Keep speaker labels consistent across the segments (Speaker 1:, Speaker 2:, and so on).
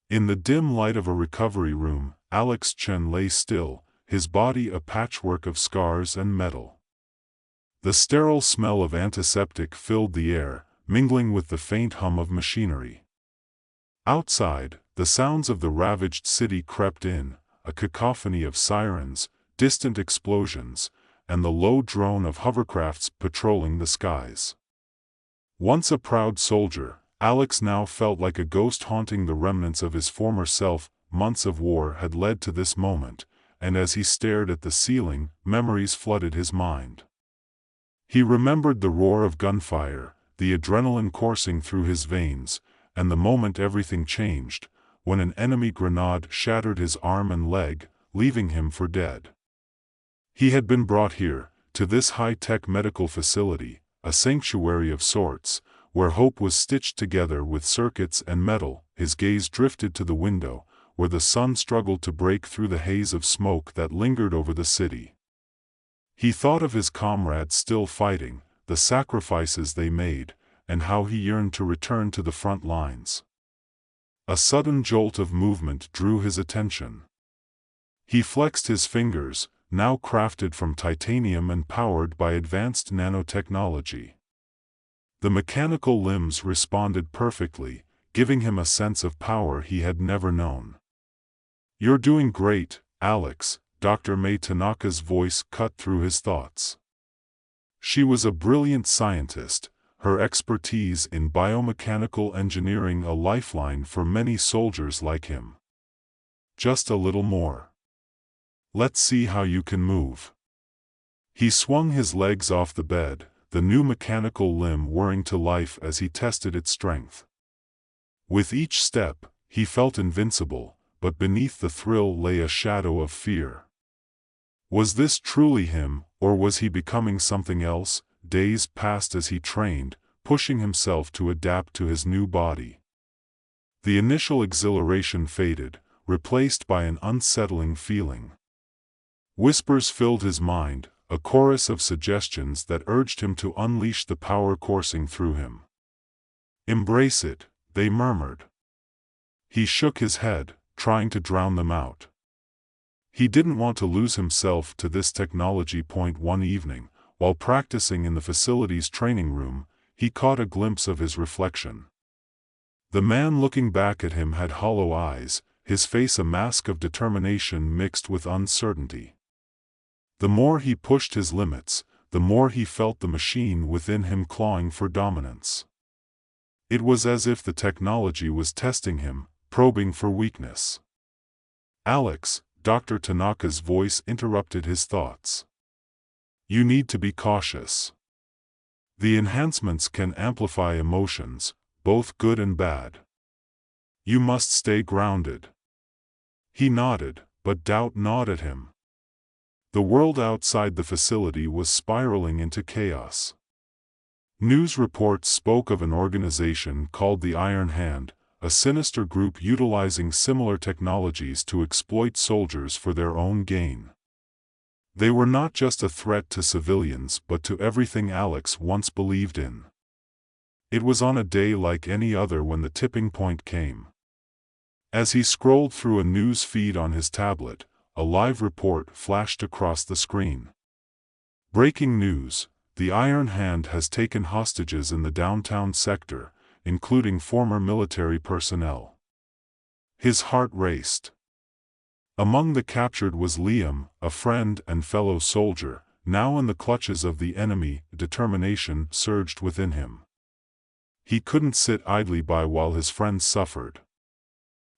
Speaker 1: In the dim light of a recovery room, Alex Chen lay still, his body a patchwork of scars and metal. The sterile smell of antiseptic filled the air, mingling with the faint hum of machinery. Outside, the sounds of the ravaged city crept in, a cacophony of sirens, distant explosions, and the low drone of hovercrafts patrolling the skies. Once a proud soldier, Alex now felt like a ghost haunting the remnants of his former self. Months of war had led to this moment, and as he stared at the ceiling, memories flooded his mind. He remembered the roar of gunfire, the adrenaline coursing through his veins, and the moment everything changed, when an enemy grenade shattered his arm and leg, leaving him for dead. He had been brought here, to this high-tech medical facility, a sanctuary of sorts, where hope was stitched together with circuits and metal. His gaze drifted to the window, where the sun struggled to break through the haze of smoke that lingered over the city. He thought of his comrades still fighting, the sacrifices they made, and how he yearned to return to the front lines. A sudden jolt of movement drew his attention. He flexed his fingers, now crafted from titanium and powered by advanced nanotechnology. The mechanical limbs responded perfectly, giving him a sense of power he had never known. "You're doing great, Alex," Dr. Mei Tanaka's voice cut through his thoughts. She was a brilliant scientist, her expertise in biomechanical engineering a lifeline for many soldiers like him. "Just a little more. Let's see how you can move." He swung his legs off the bed, the new mechanical limb whirring to life as he tested its strength. With each step, he felt invincible, but beneath the thrill lay a shadow of fear. Was this truly him, or was he becoming something else? Days passed as he trained, pushing himself to adapt to his new body. The initial exhilaration faded, replaced by an unsettling feeling. Whispers filled his mind, a chorus of suggestions that urged him to unleash the power coursing through him. "Embrace it," they murmured. He shook his head, trying to drown them out. He didn't want to lose himself to this technology. One evening, while practicing in the facility's training room, he caught a glimpse of his reflection. The man looking back at him had hollow eyes, his face a mask of determination mixed with uncertainty. The more he pushed his limits, the more he felt the machine within him clawing for dominance. It was as if the technology was testing him, probing for weakness. "Alex," Dr. Tanaka's voice interrupted his thoughts. "You need to be cautious. The enhancements can amplify emotions, both good and bad. You must stay grounded." He nodded, but doubt gnawed at him. The world outside the facility was spiraling into chaos. News reports spoke of an organization called the Iron Hand, a sinister group utilizing similar technologies to exploit soldiers for their own gain. They were not just a threat to civilians but to everything Alex once believed in. It was on a day like any other when the tipping point came. As he scrolled through a news feed on his tablet, a live report flashed across the screen. "Breaking news: the Iron Hand has taken hostages in the downtown sector, including former military personnel." His heart raced. Among the captured was Liam, a friend and fellow soldier, now in the clutches of the enemy. Determination surged within him. He couldn't sit idly by while his friends suffered.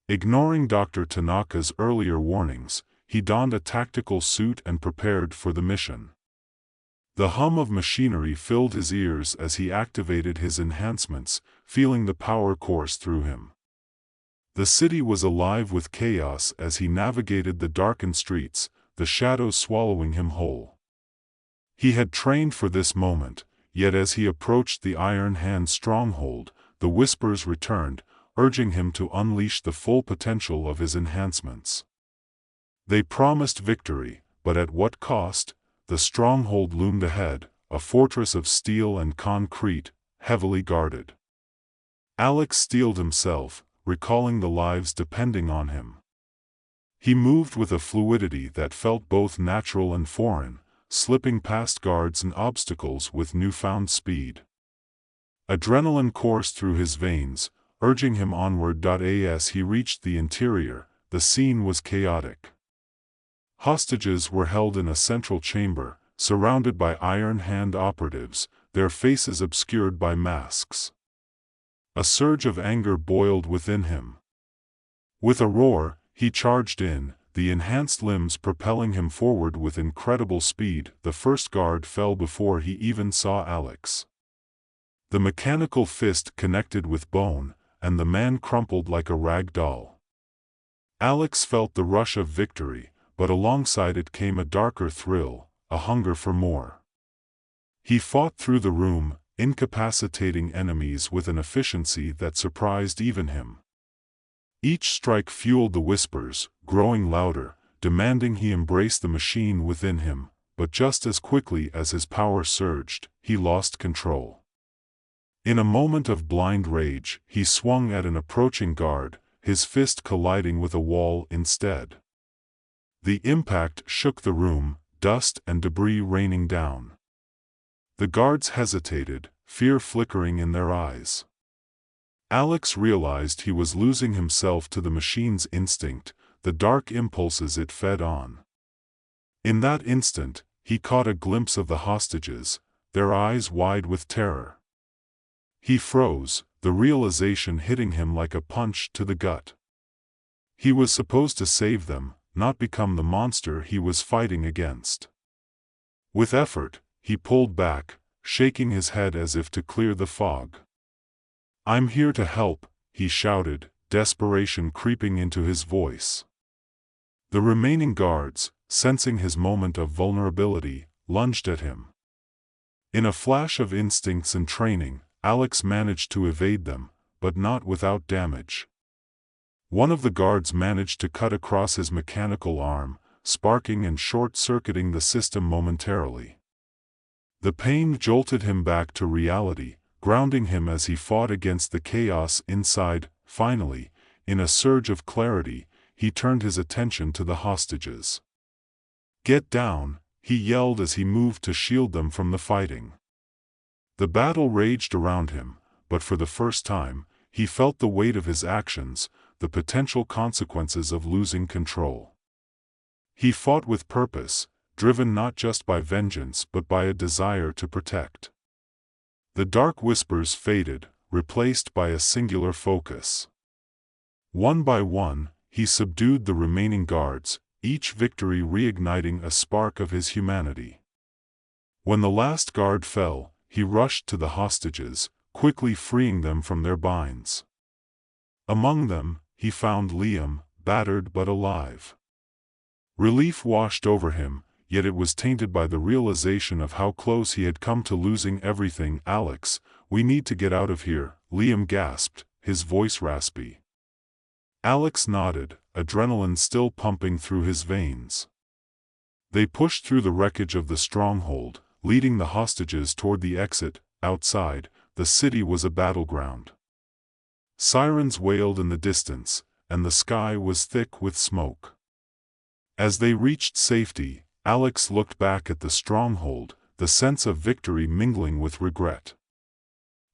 Speaker 1: Ignoring Dr. Tanaka's earlier warnings, he donned a tactical suit and prepared for the mission. The hum of machinery filled his ears as he activated his enhancements, feeling the power course through him. The city was alive with chaos as he navigated the darkened streets, the shadows swallowing him whole. He had trained for this moment, yet as he approached the Iron Hand stronghold, the whispers returned, urging him to unleash the full potential of his enhancements. They promised victory, but at what cost? The stronghold loomed ahead, a fortress of steel and concrete, heavily guarded. Alex steeled himself, recalling the lives depending on him. He moved with a fluidity that felt both natural and foreign, slipping past guards and obstacles with newfound speed. Adrenaline coursed through his veins, urging him onward. As he reached the interior, the scene was chaotic. Hostages were held in a central chamber, surrounded by iron-hand operatives, their faces obscured by masks. A surge of anger boiled within him. With a roar, he charged in, the enhanced limbs propelling him forward with incredible speed. The first guard fell before he even saw Alex. The mechanical fist connected with bone, and the man crumpled like a rag doll. Alex felt the rush of victory, but alongside it came a darker thrill, a hunger for more. He fought through the room, incapacitating enemies with an efficiency that surprised even him. Each strike fueled the whispers, growing louder, demanding he embrace the machine within him, but just as quickly as his power surged, he lost control. In a moment of blind rage, he swung at an approaching guard, his fist colliding with a wall instead. The impact shook the room, dust and debris raining down. The guards hesitated, fear flickering in their eyes. Alex realized he was losing himself to the machine's instinct, the dark impulses it fed on. In that instant, he caught a glimpse of the hostages, their eyes wide with terror. He froze, the realization hitting him like a punch to the gut. He was supposed to save them, not become the monster he was fighting against. With effort, he pulled back, shaking his head as if to clear the fog. "I'm here to help," he shouted, desperation creeping into his voice. The remaining guards, sensing his moment of vulnerability, lunged at him. In a flash of instincts and training, Alex managed to evade them, but not without damage. One of the guards managed to cut across his mechanical arm, sparking and short-circuiting the system momentarily. The pain jolted him back to reality, grounding him as he fought against the chaos inside. Finally, in a surge of clarity, he turned his attention to the hostages. "Get down," he yelled as he moved to shield them from the fighting. The battle raged around him, but for the first time, he felt the weight of his actions, the potential consequences of losing control. He fought with purpose, driven not just by vengeance but by a desire to protect. The dark whispers faded, replaced by a singular focus. One by one, he subdued the remaining guards, each victory reigniting a spark of his humanity. When the last guard fell, he rushed to the hostages, quickly freeing them from their binds. Among them, he found Liam, battered but alive. Relief washed over him, yet it was tainted by the realization of how close he had come to losing everything. "Alex, we need to get out of here," Liam gasped, his voice raspy. Alex nodded, adrenaline still pumping through his veins. They pushed through the wreckage of the stronghold, leading the hostages toward the exit. Outside, the city was a battleground. Sirens wailed in the distance, and the sky was thick with smoke. As they reached safety, Alex looked back at the stronghold, the sense of victory mingling with regret.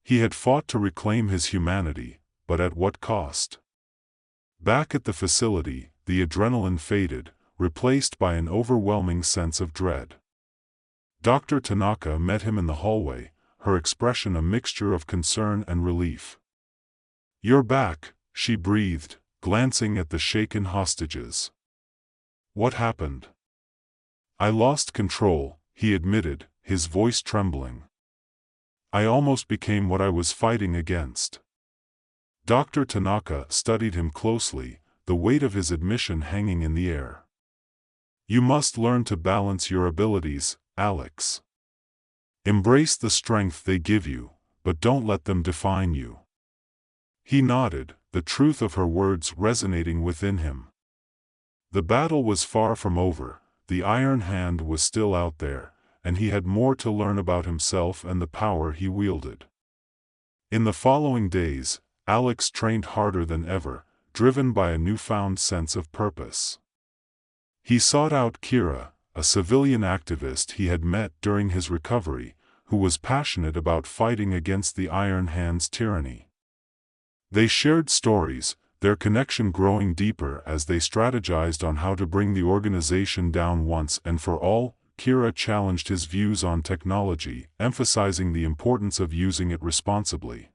Speaker 1: He had fought to reclaim his humanity, but at what cost? Back at the facility, the adrenaline faded, replaced by an overwhelming sense of dread. Dr. Tanaka met him in the hallway, her expression a mixture of concern and relief. "You're back," she breathed, glancing at the shaken hostages. "What happened?" "I lost control," he admitted, his voice trembling. "I almost became what I was fighting against." Dr. Tanaka studied him closely, the weight of his admission hanging in the air. "You must learn to balance your abilities, Alex. Embrace the strength they give you, but don't let them define you." He nodded, the truth of her words resonating within him. The battle was far from over. The Iron Hand was still out there, and he had more to learn about himself and the power he wielded. In the following days, Alex trained harder than ever, driven by a newfound sense of purpose. He sought out Kira, a civilian activist he had met during his recovery, who was passionate about fighting against the Iron Hand's tyranny. They shared stories, their connection growing deeper as they strategized on how to bring the organization down once and for all. Kira challenged his views on technology, emphasizing the importance of using it responsibly.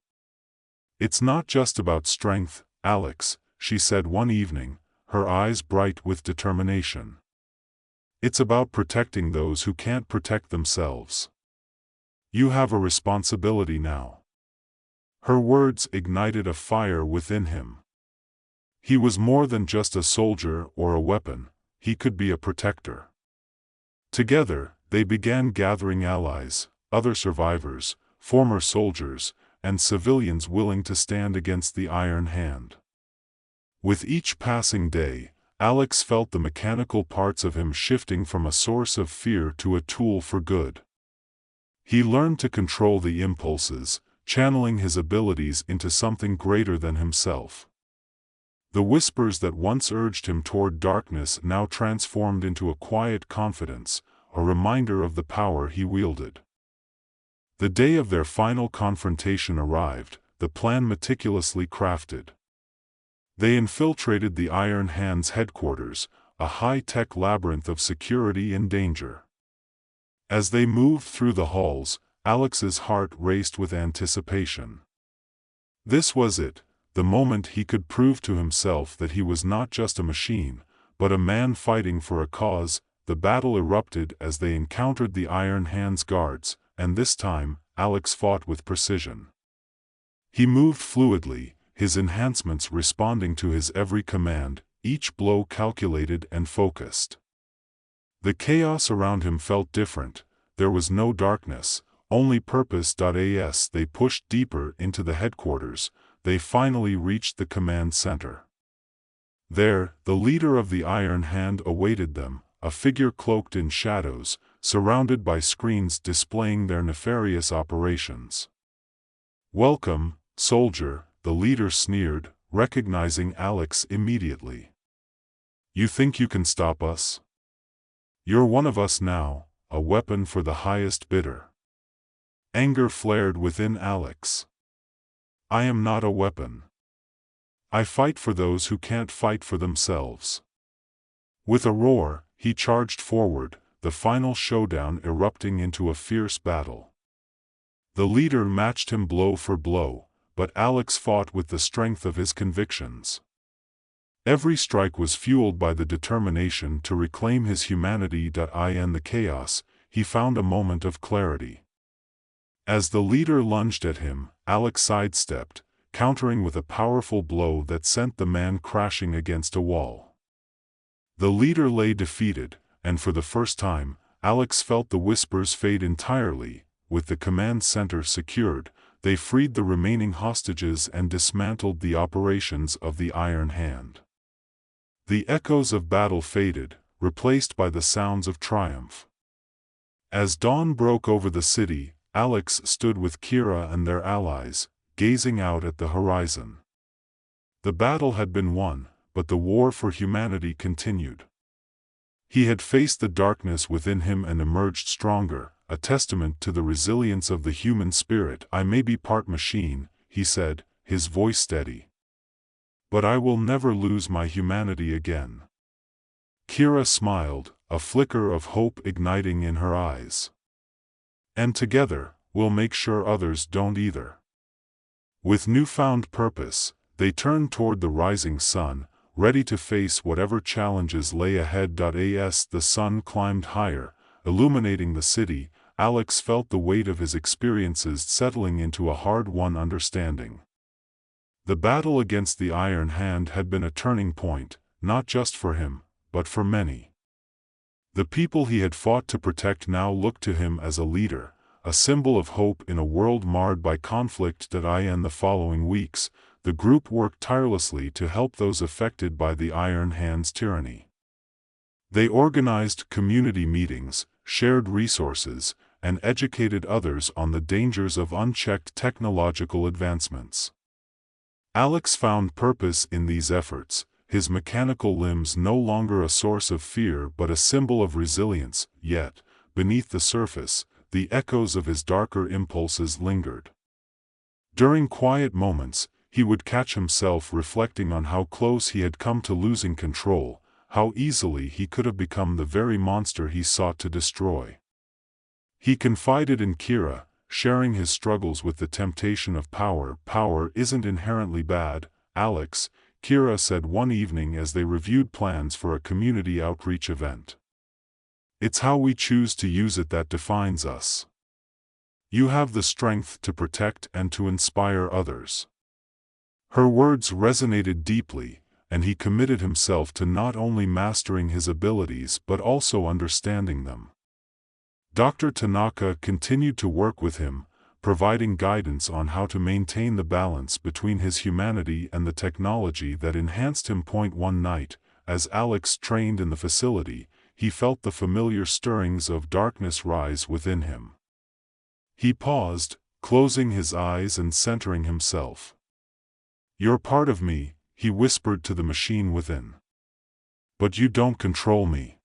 Speaker 1: "It's not just about strength, Alex," she said one evening, her eyes bright with determination. "It's about protecting those who can't protect themselves. You have a responsibility now." Her words ignited a fire within him. He was more than just a soldier or a weapon, he could be a protector. Together, they began gathering allies, other survivors, former soldiers, and civilians willing to stand against the Iron Hand. With each passing day, Alex felt the mechanical parts of him shifting from a source of fear to a tool for good. He learned to control the impulses, channeling his abilities into something greater than himself. The whispers that once urged him toward darkness now transformed into a quiet confidence, a reminder of the power he wielded. The day of their final confrontation arrived, the plan meticulously crafted. They infiltrated the Iron Hand's headquarters, a high-tech labyrinth of security and danger. As they moved through the halls, Alex's heart raced with anticipation. This was it, the moment he could prove to himself that he was not just a machine, but a man fighting for a cause. The battle erupted as they encountered the Iron Hand's guards, and this time, Alex fought with precision. He moved fluidly, his enhancements responding to his every command, each blow calculated and focused. The chaos around him felt different, there was no darkness, only purpose. As they pushed deeper into the headquarters, they finally reached the command center. There, the leader of the Iron Hand awaited them, a figure cloaked in shadows, surrounded by screens displaying their nefarious operations. "Welcome, soldier," the leader sneered, recognizing Alex immediately. "You think you can stop us? You're one of us now, a weapon for the highest bidder." Anger flared within Alex. "I am not a weapon. I fight for those who can't fight for themselves." With a roar, he charged forward, the final showdown erupting into a fierce battle. The leader matched him blow for blow, but Alex fought with the strength of his convictions. Every strike was fueled by the determination to reclaim his humanity. In the chaos, he found a moment of clarity. As the leader lunged at him, Alex sidestepped, countering with a powerful blow that sent the man crashing against a wall. The leader lay defeated, and for the first time, Alex felt the whispers fade entirely. With the command center secured, they freed the remaining hostages and dismantled the operations of the Iron Hand. The echoes of battle faded, replaced by the sounds of triumph. As dawn broke over the city, Alex stood with Kira and their allies, gazing out at the horizon. The battle had been won, but the war for humanity continued. He had faced the darkness within him and emerged stronger, a testament to the resilience of the human spirit. "I may be part machine," he said, his voice steady. "But I will never lose my humanity again." Kira smiled, a flicker of hope igniting in her eyes. "And together, we'll make sure others don't either." With newfound purpose, they turned toward the rising sun, ready to face whatever challenges lay ahead. As the sun climbed higher, illuminating the city, Alex felt the weight of his experiences settling into a hard-won understanding. The battle against the Iron Hand had been a turning point, not just for him, but for many. The people he had fought to protect now looked to him as a leader, a symbol of hope in a world marred by conflict. In the following weeks, the group worked tirelessly to help those affected by the Iron Hand's tyranny. They organized community meetings, shared resources, and educated others on the dangers of unchecked technological advancements. Alex found purpose in these efforts, his mechanical limbs no longer a source of fear but a symbol of resilience, yet, beneath the surface, the echoes of his darker impulses lingered. During quiet moments, he would catch himself reflecting on how close he had come to losing control, how easily he could have become the very monster he sought to destroy. He confided in Kira, sharing his struggles with the temptation of power. "Power isn't inherently bad, Alex," Kira said one evening as they reviewed plans for a community outreach event. "It's how we choose to use it that defines us. You have the strength to protect and to inspire others." Her words resonated deeply, and he committed himself to not only mastering his abilities but also understanding them. Dr. Tanaka continued to work with him, providing guidance on how to maintain the balance between his humanity and the technology that enhanced him. One night, as Alex trained in the facility, he felt the familiar stirrings of darkness rise within him. He paused, closing his eyes and centering himself. "You're part of me," he whispered to the machine within. "But you don't control me."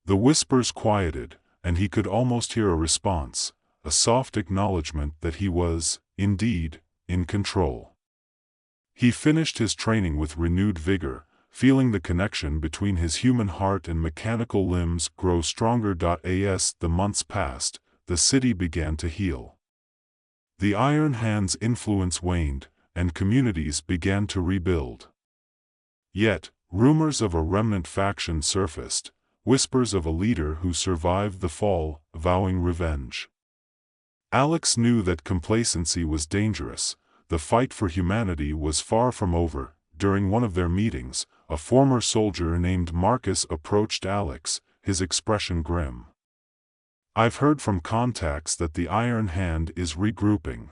Speaker 1: The whispers quieted, and he could almost hear a response, a soft acknowledgement that he was, indeed, in control. He finished his training with renewed vigor, feeling the connection between his human heart and mechanical limbs grow stronger. As the months passed, the city began to heal. The Iron Hand's influence waned, and communities began to rebuild. Yet, rumors of a remnant faction surfaced, whispers of a leader who survived the fall, vowing revenge. Alex knew that complacency was dangerous. The fight for humanity was far from over. During one of their meetings, a former soldier named Marcus approached Alex, his expression grim. "I've heard from contacts that the Iron Hand is regrouping.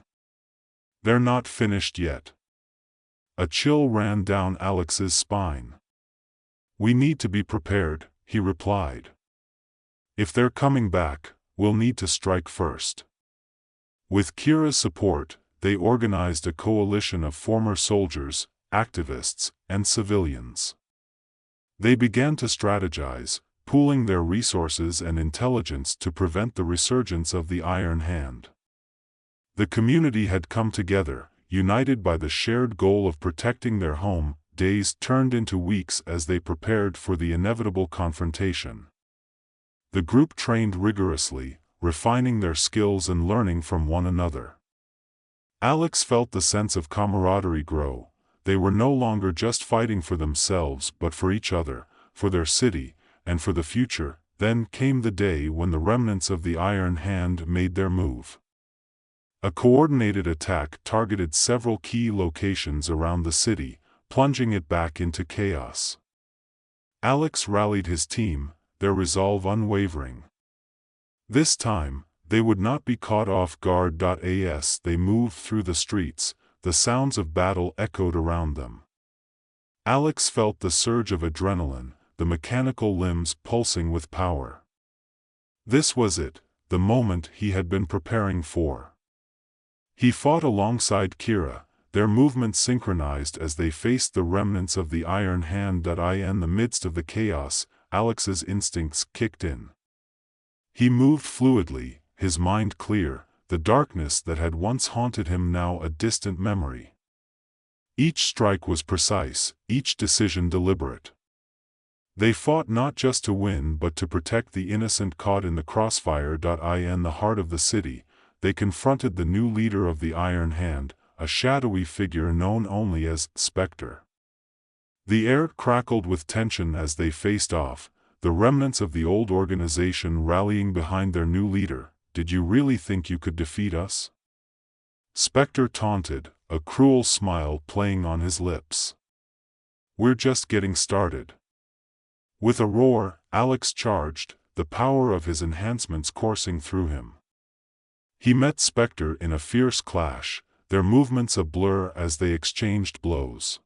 Speaker 1: They're not finished yet." A chill ran down Alex's spine. "We need to be prepared," he replied. "If they're coming back, we'll need to strike first." With Kira's support, they organized a coalition of former soldiers, activists, and civilians. They began to strategize, pooling their resources and intelligence to prevent the resurgence of the Iron Hand. The community had come together, united by the shared goal of protecting their home. Days turned into weeks as they prepared for the inevitable confrontation. The group trained rigorously, refining their skills and learning from one another. Alex felt the sense of camaraderie grow. They were no longer just fighting for themselves but for each other, for their city, and for the future. Then came the day when the remnants of the Iron Hand made their move. A coordinated attack targeted several key locations around the city, plunging it back into chaos. Alex rallied his team, their resolve unwavering. This time, they would not be caught off guard. As they moved through the streets, the sounds of battle echoed around them. Alex felt the surge of adrenaline, the mechanical limbs pulsing with power. This was it, the moment he had been preparing for. He fought alongside Kira, their movements synchronized as they faced the remnants of the Iron Hand. In the midst of the chaos, Alex's instincts kicked in. He moved fluidly, his mind clear, the darkness that had once haunted him now a distant memory. Each strike was precise, each decision deliberate. They fought not just to win but to protect the innocent caught in the crossfire. In the heart of the city, they confronted the new leader of the Iron Hand, a shadowy figure known only as Spectre. The air crackled with tension as they faced off, the remnants of the old organization rallying behind their new leader. "Did you really think you could defeat us?" Spectre taunted, a cruel smile playing on his lips. "We're just getting started." With a roar, Alex charged, the power of his enhancements coursing through him. He met Spectre in a fierce clash, their movements a blur as they exchanged blows.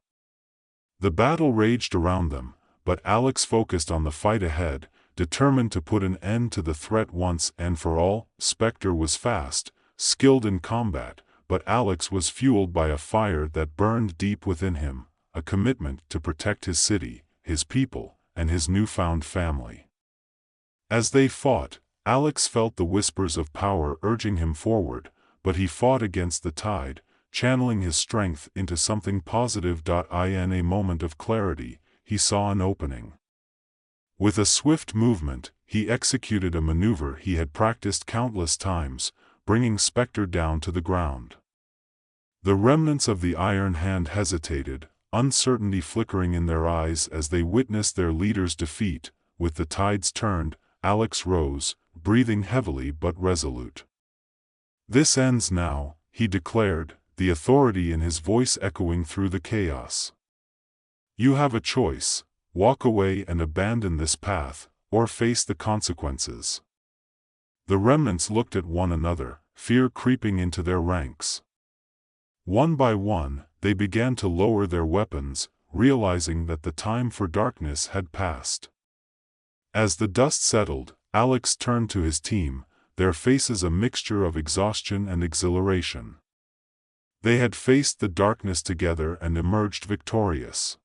Speaker 1: The battle raged around them, but Alex focused on the fight ahead, determined to put an end to the threat once and for all. Spectre was fast, skilled in combat, but Alex was fueled by a fire that burned deep within him, a commitment to protect his city, his people, and his newfound family. As they fought, Alex felt the whispers of power urging him forward, but he fought against the tide, channeling his strength into something positive. In a moment of clarity, he saw an opening. With a swift movement, he executed a maneuver he had practiced countless times, bringing Spectre down to the ground. The remnants of the Iron Hand hesitated, uncertainty flickering in their eyes as they witnessed their leader's defeat. With the tides turned, Alex rose, breathing heavily but resolute. "This ends now," he declared, the authority in his voice echoing through the chaos. "You have a choice: walk away and abandon this path, or face the consequences." The remnants looked at one another, fear creeping into their ranks. One by one, they began to lower their weapons, realizing that the time for darkness had passed. As the dust settled, Alex turned to his team, their faces a mixture of exhaustion and exhilaration. They had faced the darkness together and emerged victorious.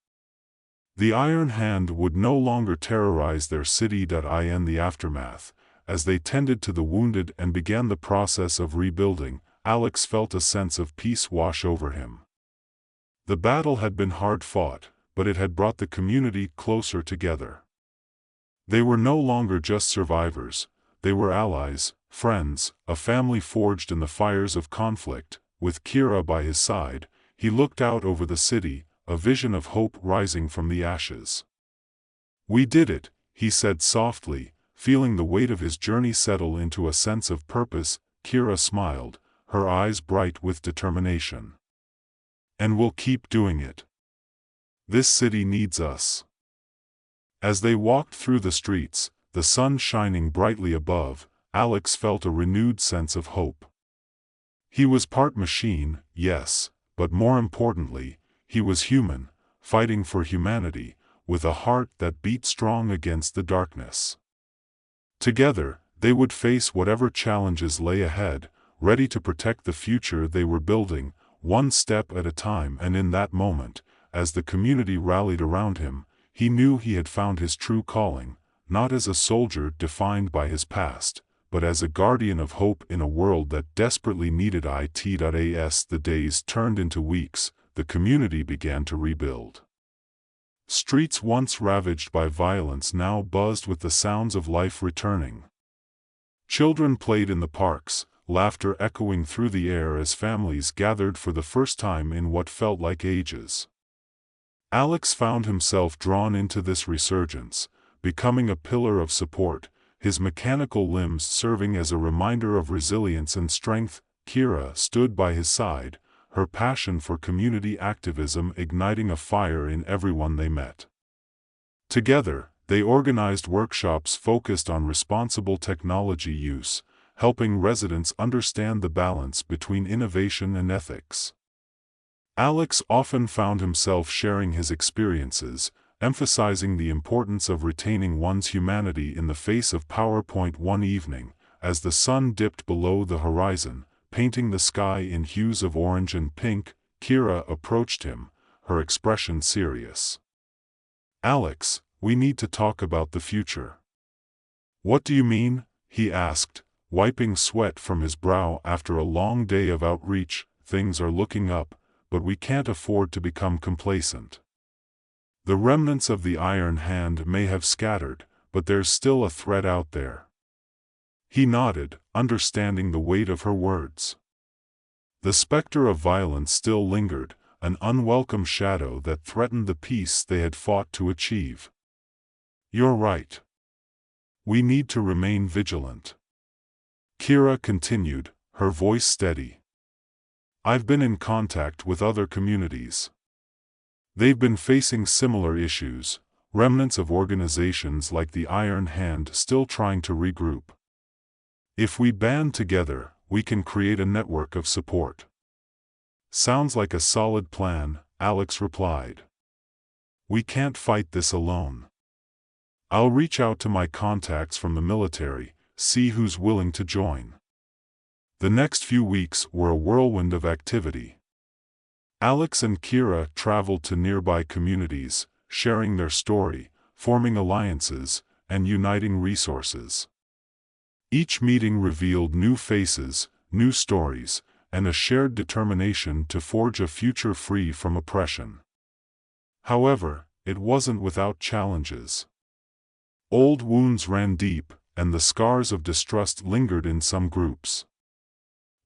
Speaker 1: The Iron Hand would no longer terrorize their city. In the aftermath, as they tended to the wounded and began the process of rebuilding, Alex felt a sense of peace wash over him. The battle had been hard fought, but it had brought the community closer together. They were no longer just survivors, they were allies, friends, a family forged in the fires of conflict. With Kira by his side, he looked out over the city, a vision of hope rising from the ashes. "We did it," he said softly, feeling the weight of his journey settle into a sense of purpose. Kira smiled, her eyes bright with determination. "And we'll keep doing it. This city needs us." As they walked through the streets, the sun shining brightly above, Alex felt a renewed sense of hope. He was part machine, yes, but more importantly, he was human, fighting for humanity, with a heart that beat strong against the darkness. Together, they would face whatever challenges lay ahead, ready to protect the future they were building, one step at a time. And in that moment, as the community rallied around him, he knew he had found his true calling, not as a soldier defined by his past, but as a guardian of hope in a world that desperately needed it. As the days turned into weeks, the community began to rebuild. Streets once ravaged by violence now buzzed with the sounds of life returning. Children played in the parks, laughter echoing through the air as families gathered for the first time in what felt like ages. Alex found himself drawn into this resurgence, becoming a pillar of support, his mechanical limbs serving as a reminder of resilience and strength. Kira stood by his side, her passion for community activism igniting a fire in everyone they met. Together, they organized workshops focused on responsible technology use, helping residents understand the balance between innovation and ethics. Alex often found himself sharing his experiences, emphasizing the importance of retaining one's humanity in the face of PowerPoint. One evening, as the sun dipped below the horizon, painting the sky in hues of orange and pink, Kira approached him, her expression serious. "Alex, we need to talk about the future." "What do you mean?" he asked, wiping sweat from his brow after a long day of outreach. "Things are looking up, but we can't afford to become complacent. The remnants of the Iron Hand may have scattered, but there's still a threat out there." He nodded, understanding the weight of her words. The specter of violence still lingered, an unwelcome shadow that threatened the peace they had fought to achieve. "You're right. We need to remain vigilant," Kira continued, her voice steady. "I've been in contact with other communities. They've been facing similar issues, remnants of organizations like the Iron Hand still trying to regroup. If we band together, we can create a network of support." "Sounds like a solid plan," Alex replied. "We can't fight this alone. I'll reach out to my contacts from the military, see who's willing to join." The next few weeks were a whirlwind of activity. Alex and Kira traveled to nearby communities, sharing their story, forming alliances, and uniting resources. Each meeting revealed new faces, new stories, and a shared determination to forge a future free from oppression. However, it wasn't without challenges. Old wounds ran deep, and the scars of distrust lingered in some groups.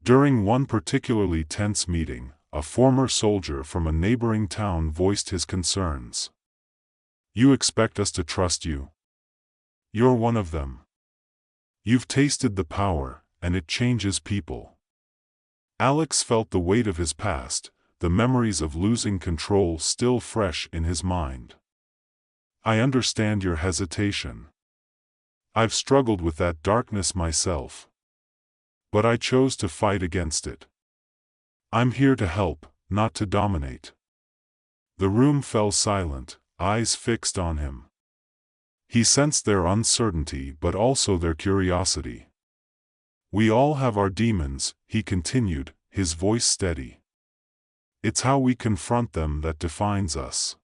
Speaker 1: During one particularly tense meeting, a former soldier from a neighboring town voiced his concerns. "You expect us to trust you? You're one of them. You've tasted the power, and it changes people." Alex felt the weight of his past, the memories of losing control still fresh in his mind. "I understand your hesitation. I've struggled with that darkness myself. But I chose to fight against it. I'm here to help, not to dominate." The room fell silent, eyes fixed on him. He sensed their uncertainty but also their curiosity. "We all have our demons," he continued, his voice steady. "It's how we confront them that defines us.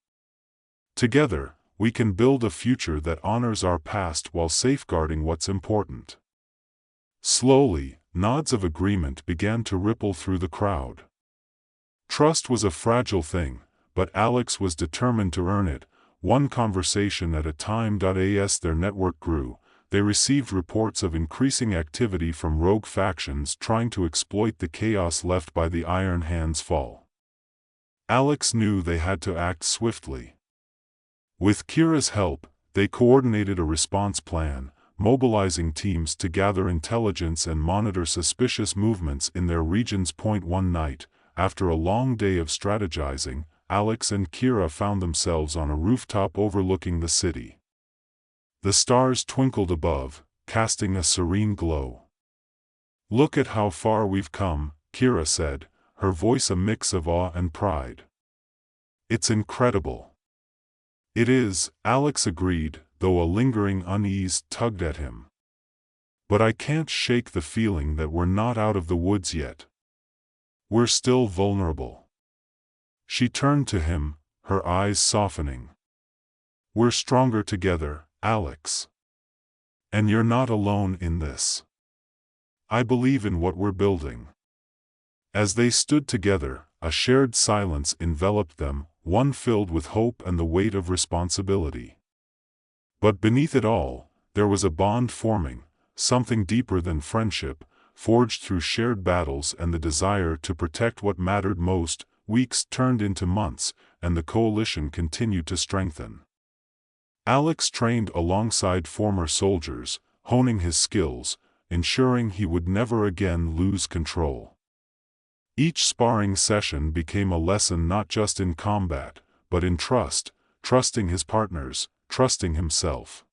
Speaker 1: Together, we can build a future that honors our past while safeguarding what's important." Slowly, nods of agreement began to ripple through the crowd. Trust was a fragile thing, but Alex was determined to earn it, one conversation at a time. As their network grew, they received reports of increasing activity from rogue factions trying to exploit the chaos left by the Iron Hand's fall. Alex knew they had to act swiftly. With Kira's help, they coordinated a response plan, mobilizing teams to gather intelligence and monitor suspicious movements in their regions. One night, after a long day of strategizing, Alex and Kira found themselves on a rooftop overlooking the city. The stars twinkled above, casting a serene glow. "Look at how far we've come," Kira said, her voice a mix of awe and pride. "It's incredible." "It is," Alex agreed, though a lingering unease tugged at him. "But I can't shake the feeling that we're not out of the woods yet. We're still vulnerable." She turned to him, her eyes softening. "We're stronger together, Alex. And you're not alone in this. I believe in what we're building." As they stood together, a shared silence enveloped them, one filled with hope and the weight of responsibility. But beneath it all, there was a bond forming, something deeper than friendship, forged through shared battles and the desire to protect what mattered most. Weeks turned into months, and the coalition continued to strengthen. Alex trained alongside former soldiers, honing his skills, ensuring he would never again lose control. Each sparring session became a lesson not just in combat, but in trust, trusting his partners, trusting himself.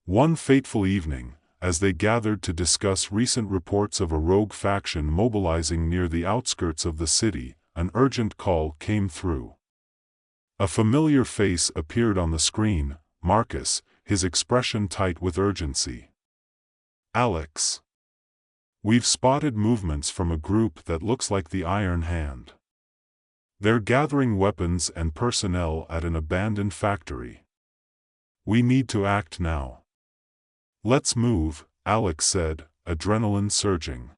Speaker 1: One fateful evening, as they gathered to discuss recent reports of a rogue faction mobilizing near the outskirts of the city, an urgent call came through. A familiar face appeared on the screen, Marcus, his expression tight with urgency. "Alex. We've spotted movements from a group that looks like the Iron Hand. They're gathering weapons and personnel at an abandoned factory. We need to act now." "Let's move," Alex said, adrenaline surging.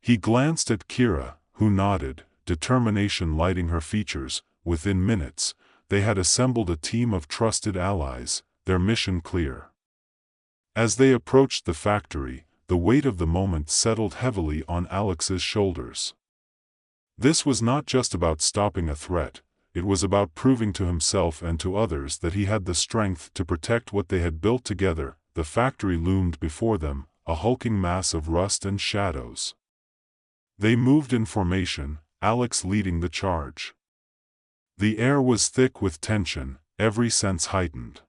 Speaker 1: He glanced at Kira, who nodded, determination lighting her features. Within minutes, they had assembled a team of trusted allies, their mission clear. As they approached the factory, the weight of the moment settled heavily on Alex's shoulders. This was not just about stopping a threat, it was about proving to himself and to others that he had the strength to protect what they had built together. The factory loomed before them, a hulking mass of rust and shadows. They moved in formation, Alex leading the charge. The air was thick with tension, every sense heightened.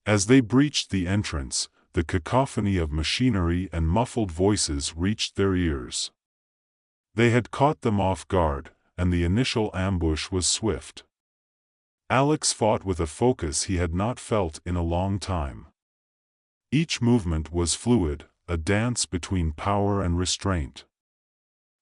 Speaker 1: As they breached the entrance, the cacophony of machinery and muffled voices reached their ears. They had caught them off guard, and the initial ambush was swift. Alex fought with a focus he had not felt in a long time. Each movement was fluid, a dance between power and restraint.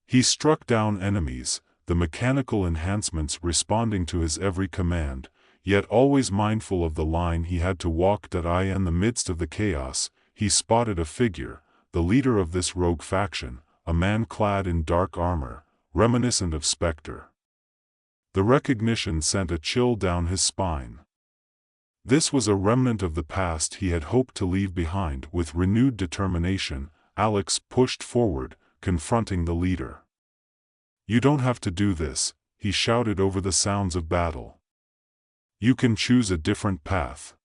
Speaker 1: He struck down enemies, the mechanical enhancements responding to his every command, yet always mindful of the line he had to walk. In the midst of the chaos, he spotted a figure, the leader of this rogue faction, a man clad in dark armor, reminiscent of Spectre. The recognition sent a chill down his spine. This was a remnant of the past he had hoped to leave behind. With renewed determination, Alex pushed forward, confronting the leader. "You don't have to do this," he shouted over the sounds of battle. "You can choose a different path."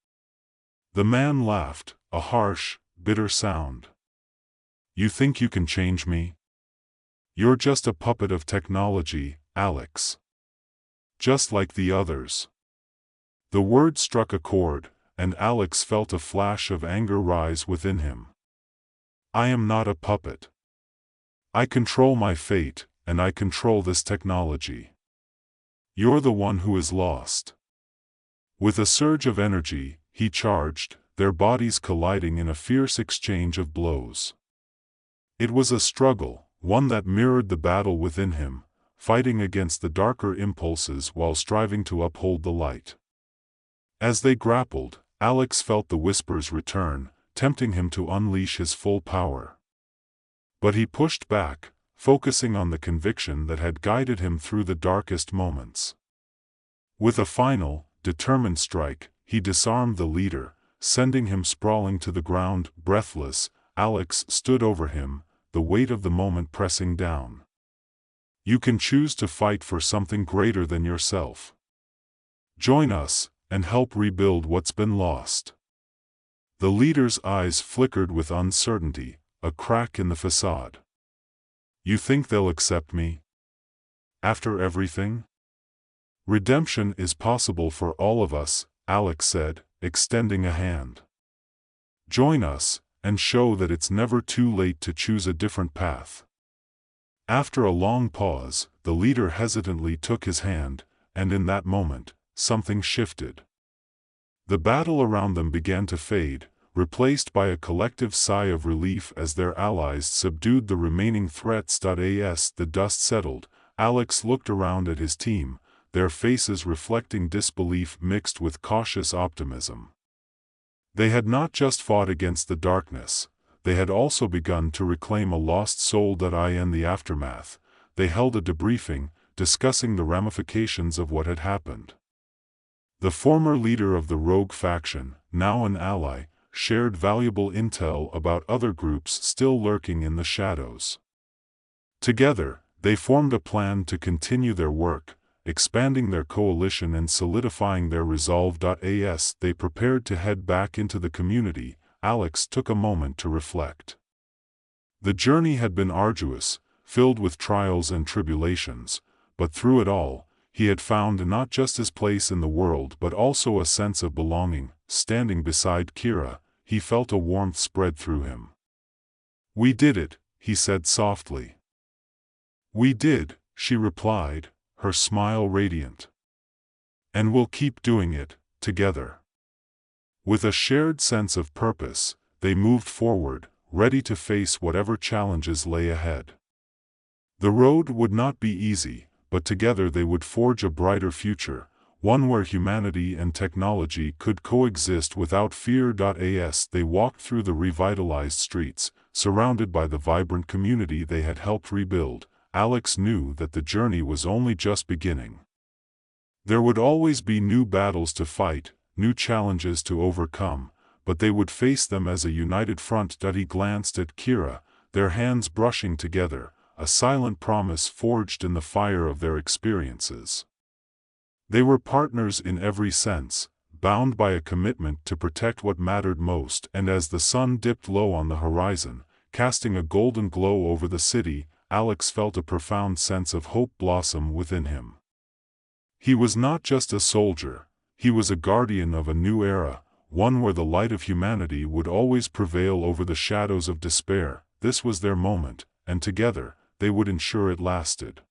Speaker 1: The man laughed, a harsh, bitter sound. "You think you can change me? You're just a puppet of technology, Alex. Just like the others." The word struck a chord, and Alex felt a flash of anger rise within him. "I am not a puppet. I control my fate, and I control this technology. You're the one who is lost." With a surge of energy, he charged, their bodies colliding in a fierce exchange of blows. It was a struggle, one that mirrored the battle within him, fighting against the darker impulses while striving to uphold the light. As they grappled, Alex felt the whispers return, tempting him to unleash his full power. But he pushed back, focusing on the conviction that had guided him through the darkest moments. With a final, determined strike, he disarmed the leader, sending him sprawling to the ground. Breathless, Alex stood over him, the weight of the moment pressing down. "You can choose to fight for something greater than yourself. Join us, and help rebuild what's been lost." The leader's eyes flickered with uncertainty, a crack in the facade. "You think they'll accept me? After everything?" "Redemption is possible for all of us," Alex said, extending a hand. "Join us, and show that it's never too late to choose a different path." After a long pause, the leader hesitantly took his hand, and in that moment, something shifted. The battle around them began to fade, replaced by a collective sigh of relief as their allies subdued the remaining threats. As the dust settled, Alex looked around at his team, their faces reflecting disbelief mixed with cautious optimism. They had not just fought against the darkness, they had also begun to reclaim a lost soul. In the aftermath, they held a debriefing, discussing the ramifications of what had happened. The former leader of the rogue faction, now an ally, shared valuable intel about other groups still lurking in the shadows. Together, they formed a plan to continue their work, expanding their coalition and solidifying their resolve. As they prepared to head back into the community, Alex took a moment to reflect. The journey had been arduous, filled with trials and tribulations, but through it all, he had found not just his place in the world but also a sense of belonging. Standing beside Kira, he felt a warmth spread through him. "We did it," he said softly. "We did," she replied, her smile radiant. "And we'll keep doing it, together." With a shared sense of purpose, they moved forward, ready to face whatever challenges lay ahead. The road would not be easy, but together they would forge a brighter future, one where humanity and technology could coexist without fear. As they walked through the revitalized streets, surrounded by the vibrant community they had helped rebuild, Alex knew that the journey was only just beginning. There would always be new battles to fight, new challenges to overcome, but they would face them as a united front. He glanced at Kira, their hands brushing together, a silent promise forged in the fire of their experiences. They were partners in every sense, bound by a commitment to protect what mattered most. And as the sun dipped low on the horizon, casting a golden glow over the city, Alex felt a profound sense of hope blossom within him. He was not just a soldier, he was a guardian of a new era, one where the light of humanity would always prevail over the shadows of despair. This was their moment, and together, they would ensure it lasted.